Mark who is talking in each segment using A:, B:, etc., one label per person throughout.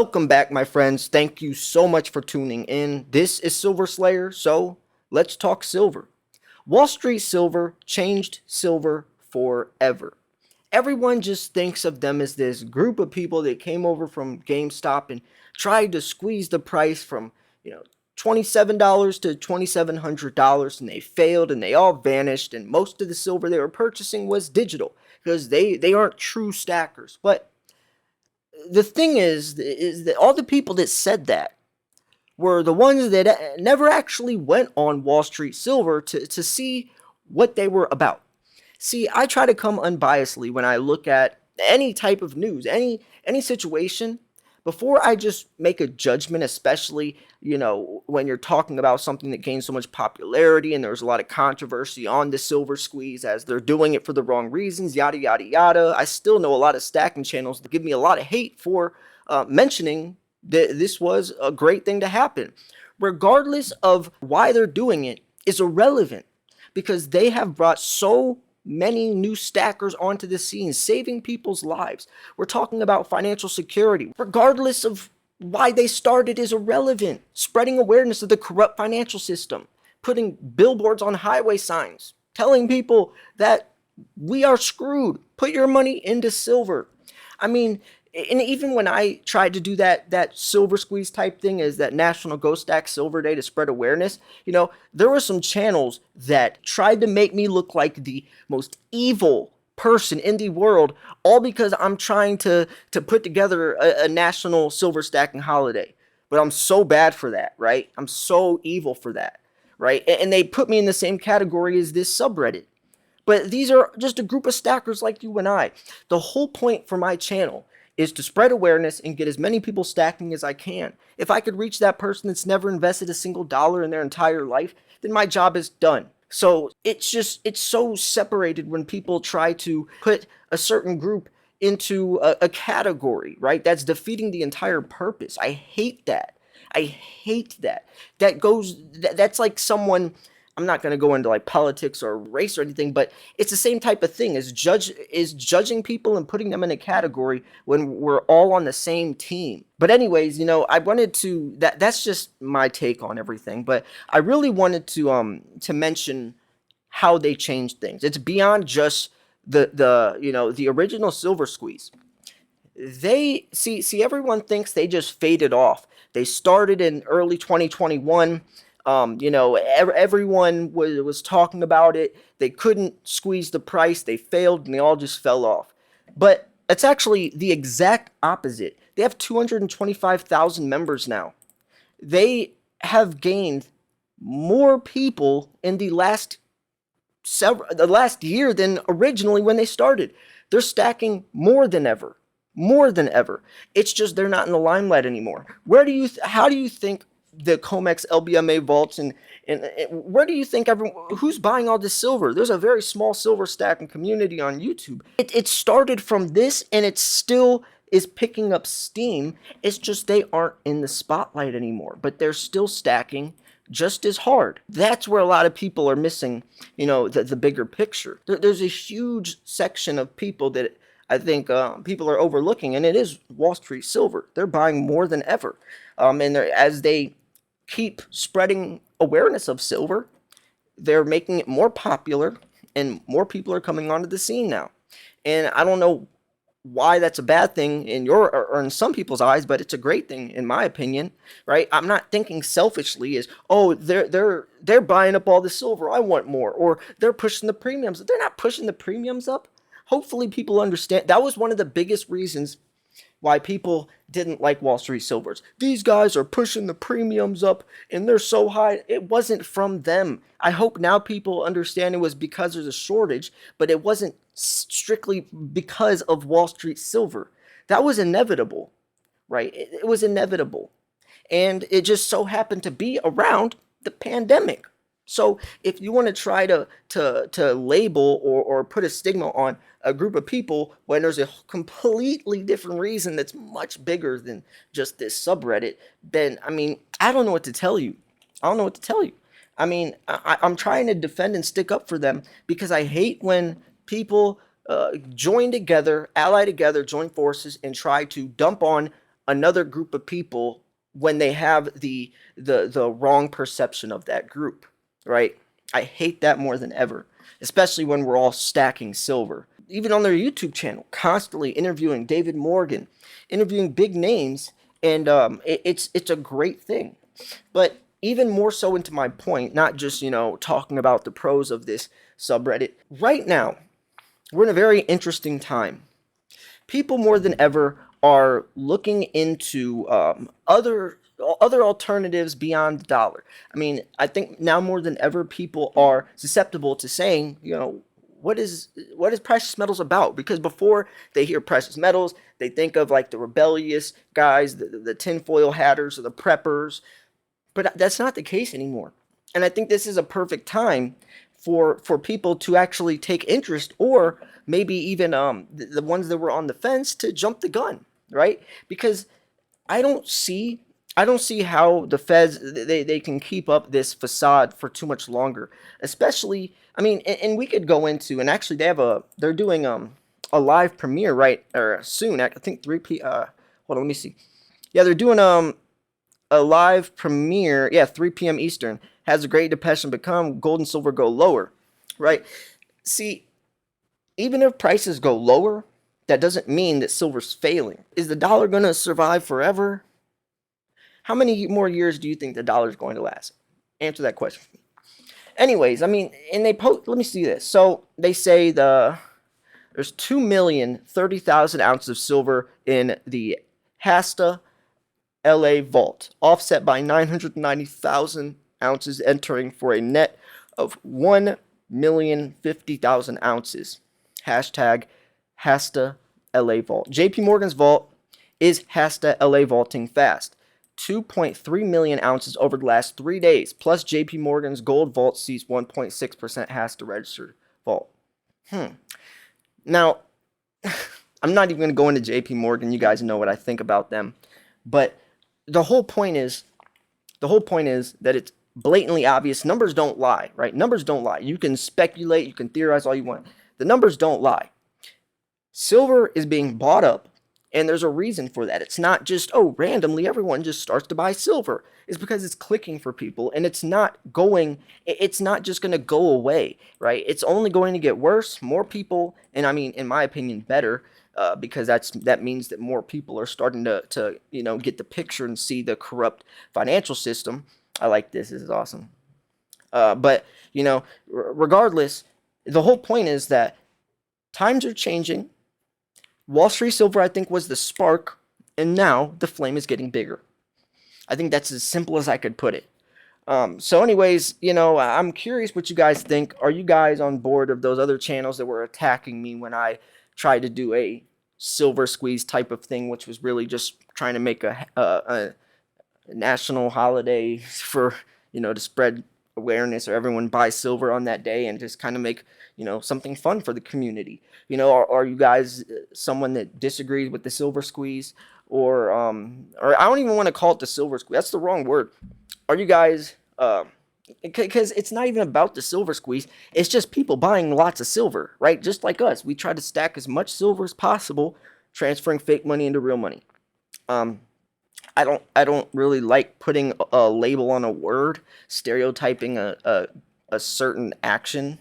A: Welcome back, my friends. Thank you so much for tuning in. This is Silver Slayer, so let's talk silver. Wall Street Silver changed silver forever. Everyone just thinks of them as this group of people that came over from GameStop and tried to squeeze the price from, $27 to $2,700, and they failed and they all vanished, and most of the silver they were purchasing was digital because they aren't true stackers. But the thing is that all the people that said that were the ones that never actually went on Wall Street Silver to see what they were about. See, I try to come unbiasedly when I look at any type of news, any situation, before I just make a judgment, especially, when you're talking about something that gains so much popularity and there's a lot of controversy on the silver squeeze as they're doing it for the wrong reasons, yada, yada, yada. I still know a lot of stacking channels that give me a lot of hate for mentioning that this was a great thing to happen. Regardless of why they're doing it, is irrelevant because they have brought so many new stackers onto the scene, saving people's lives. We're talking about financial security. Regardless of why they started is irrelevant. Spreading awareness of the corrupt financial system, putting billboards on highway signs, telling people that we are screwed. Put your money into silver. I mean, and even when I tried to do that silver squeeze type thing as that National Go Stack Silver Day to spread awareness, there were some channels that tried to make me look like the most evil person in the world, all because I'm trying to put together a national silver stacking holiday. But I'm so bad for that, right? I'm so evil for that, right? And they put me in the same category as this subreddit. But these are just a group of stackers like you and I. The whole point for my channel is to spread awareness and get as many people stacking as I can. If I could reach that person that's never invested a single dollar in their entire life, then my job is done. So it's so separated when people try to put a certain group into a category, right? That's defeating the entire purpose. I hate that. I hate that. That's like someone, I'm not going to go into like politics or race or anything, but it's the same type of thing as judging people and putting them in a category when we're all on the same team. But anyways, I wanted to, that's just my take on everything, but I really wanted to mention how they changed things. It's beyond just the original silver squeeze. They see everyone thinks they just faded off. They started in early 2021. Everyone was talking about it. They couldn't squeeze the price. They failed and they all just fell off. But it's actually the exact opposite. They have 225,000 members now. They have gained more people in the last year than originally when they started. They're stacking more than ever. More than ever. It's just they're not in the limelight anymore. How do you think the COMEX LBMA vaults and where do you think who's buying all this silver? There's a very small silver stacking community on YouTube. It started from this and it still is picking up steam. It's just they aren't in the spotlight anymore, but they're still stacking just as hard. That's where a lot of people are missing, the bigger picture. There's a huge section of people that I think people are overlooking, and it is Wall Street Silver. They're buying more than ever. And as they keep spreading awareness of silver, they're making it more popular, and more people are coming onto the scene now. And I don't know why that's a bad thing in your or in some people's eyes, but it's a great thing in my opinion, right? I'm not thinking selfishly as, oh, they're buying up all the silver, I want more, or they're pushing the premiums. They're not pushing the premiums up. Hopefully people understand. That was one of the biggest reasons why people didn't like Wall Street Silvers. These guys are pushing the premiums up and they're so high. It wasn't from them. I hope now people understand it was because there's a shortage, but it wasn't strictly because of Wall Street Silver. That was inevitable, right? It was inevitable. And it just so happened to be around the pandemic. So if you want to try to label or put a stigma on a group of people when there's a completely different reason that's much bigger than just this subreddit, then, I don't know what to tell you. I'm trying to defend and stick up for them because I hate when people join together, ally together, join forces, and try to dump on another group of people when they have the wrong perception of that group, right? I hate that more than ever, especially when we're all stacking silver. Even on their YouTube channel, constantly interviewing David Morgan, interviewing big names, and it's a great thing. But even more so into my point, not just, talking about the pros of this subreddit. Right now, we're in a very interesting time. People more than ever are looking into other alternatives beyond the dollar. I mean, I think now more than ever, people are susceptible to saying, what is precious metals about? Because before they hear precious metals, they think of like the rebellious guys, the tinfoil hatters, or the preppers. But that's not the case anymore. And I think this is a perfect time for people to actually take interest, or maybe even the ones that were on the fence to jump the gun, right? Because I don't see I don't see how the feds they can keep up this facade for too much longer. Especially, I mean, and we could go into, and actually they're doing a live premiere right or soon. I think 3 p. Hold on, let me see. Yeah, they're doing a live premiere. Yeah, 3 p.m. Eastern. Has the Great Depression become? Gold and silver go lower, right? See, even if prices go lower, that doesn't mean that silver's failing. Is the dollar going to survive forever? How many more years do you think the dollar's going to last? Answer that question for me. Anyways, I mean, and they post. Let me see this. So they say there's 2,030,000 ounces of silver in the Hasta LA vault, offset by 990,000 ounces entering for a net of 1,050,000 ounces. Hashtag Hasta LA vault. JP Morgan's vault is Hasta LA vaulting fast. 2.3 million ounces over the last 3 days, plus JP Morgan's gold vault sees 1.6% Hasta registered vault. Now, I'm not even going to go into JP Morgan. You guys know what I think about them. But the whole point is that it's blatantly obvious. Numbers don't lie, right? Numbers don't lie. You can speculate, you can theorize all you want. The numbers don't lie. Silver is being bought up, and there's a reason for that. It's not just, randomly everyone just starts to buy silver. It's because it's clicking for people, and it's not just going to go away, right? It's only going to get worse. More people, and I mean, in my opinion, better, because that means that more people are starting to get the picture and see the corrupt financial system. I like this. This is awesome. But, regardless, the whole point is that times are changing. Wall Street Silver, I think, was the spark, and now the flame is getting bigger. I think that's as simple as I could put it. So anyways, I'm curious what you guys think. Are you guys on board of those other channels that were attacking me when I tried to do a silver squeeze type of thing, which was really just trying to make a national holiday for, to spread awareness, or everyone buy silver on that day and just kind of make, something fun for the community? Are you guys someone that disagrees with the silver squeeze, or I don't even want to call it the silver squeeze. That's the wrong word. Are you guys, because it's not even about the silver squeeze. It's just people buying lots of silver, right? Just like us. We try to stack as much silver as possible, transferring fake money into real money. I don't really like putting a label on a word, stereotyping a certain action.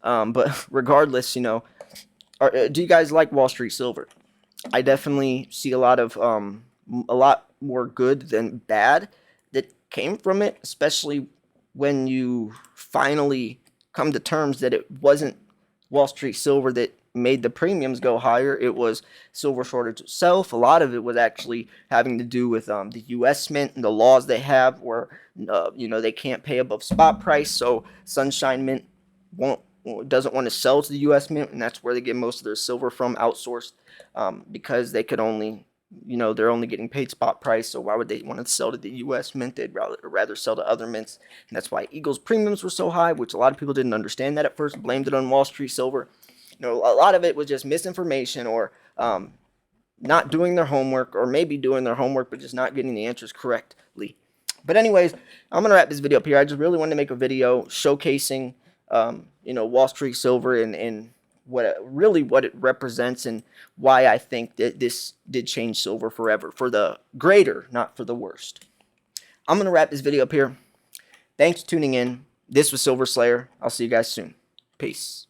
A: But regardless, do you guys like Wall Street Silver? I definitely see a lot more good than bad that came from it, especially when you finally come to terms that it wasn't Wall Street Silver that made the premiums go higher. It was silver shortage itself. A lot of it was actually having to do with the U.S. Mint and the laws they have, where they can't pay above spot price. So Sunshine Mint doesn't want to sell to the U.S. Mint, and that's where they get most of their silver from, outsourced, because they could only, they're only getting paid spot price. So why would they want to sell to the U.S. Mint? They'd rather sell to other mints, and that's why Eagle's premiums were so high, which a lot of people didn't understand that at first, blamed it on Wall Street Silver. A lot of it was just misinformation, or not doing their homework, or maybe doing their homework but just not getting the answers correctly. But anyways, I'm going to wrap this video up here. I just really wanted to make a video showcasing, Wall Street Silver and what it represents and why I think that this did change silver forever, for the greater, not for the worst. I'm going to wrap this video up here. Thanks for tuning in. This was Silver Slayer. I'll see you guys soon. Peace.